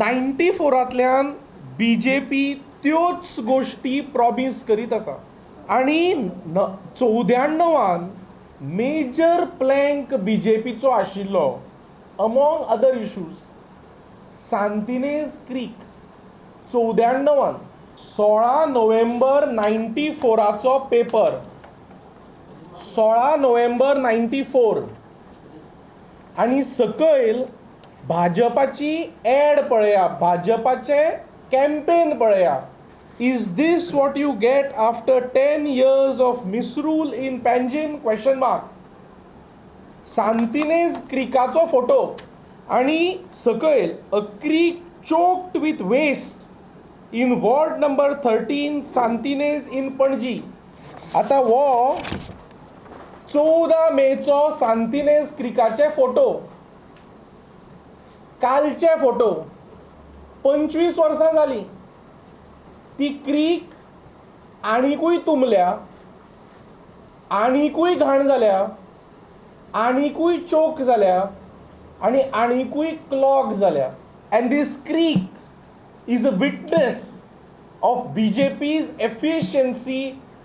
94तल्यान BJP त्योच गोष्टी promise करीत आसा आणि 94 मेजर प्लँक BJPचो आशिल्लो among other issues Santinez creek 94 16 November 94चो पेपर 16 नोव्हेंबर 94 आणि सकयल भाजपाची एड पळया, भाजपाचे कॅम्पेन पळया. Is this what you get after 10 years of misrule in Panjim question mark. Santinez क्रिकाचो फोटो आणि सकयल a creek choked with waste in ward number 13 Santinez in Panaji. आता वो 14 मेचो सांतिनेज क्रिकाचे फोटो, कालचे फोटो. 25 वर्सां जाली ती क्रीक आनीकूय तुंबल्या, आनीकूय घाण जाल्या, आनीकूय चोक जाल्या आणि आनीकूय क्लॉग जाल्या. And this creek is a witness of BJP's efficiency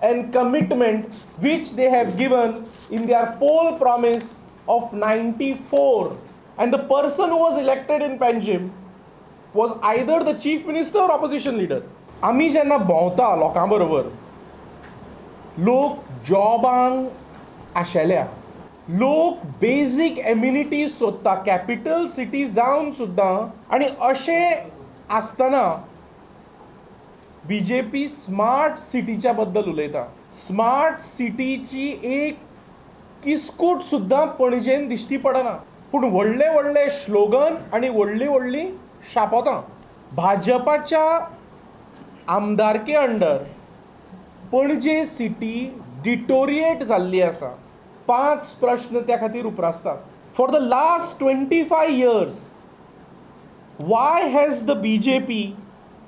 and commitment which they have given in their poll promise of 94. And the person who was elected in Panjim was either the chief minister or opposition leader. आमी जेन्ना भोंवता लोकां बरोबर, लोक जॉबांक आशेल्या, लोक basic amenities सोदता capital cities जावन सुद्दां, आनी अशें आसतना BJP स्मार्ट सिटीच्या बद्दल उलयता. स्मार्ट सिटीची एक किस्कूट सुद्दां पणजेन दिश्टी पडना, पूण व्हडले व्हडले स्लोगन आनी व्हडलीं व्हडलीं शापोतां. भाजपाच्या आमदारके अंडर पणजे सिटी डिटोरिएट जाल्ली आसा. 5 प्रश्न त्या खातीर उप्रासतात. For the last 25 years why has the BJP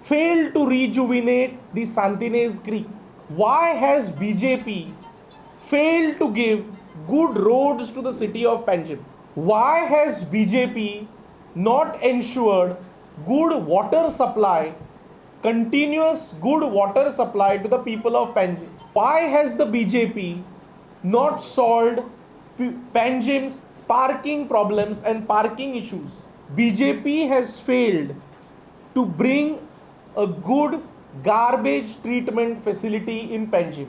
failed to rejuvenate the Santinez Creek? Why has BJP failed to give good roads to the city of Panjim? Why has BJP not ensured good water supply, continuous good water supply to the people of Panjim? Why has the BJP not solved Panjim's parking problems and parking issues? BJP has failed to bring a good garbage treatment facility in Panjim.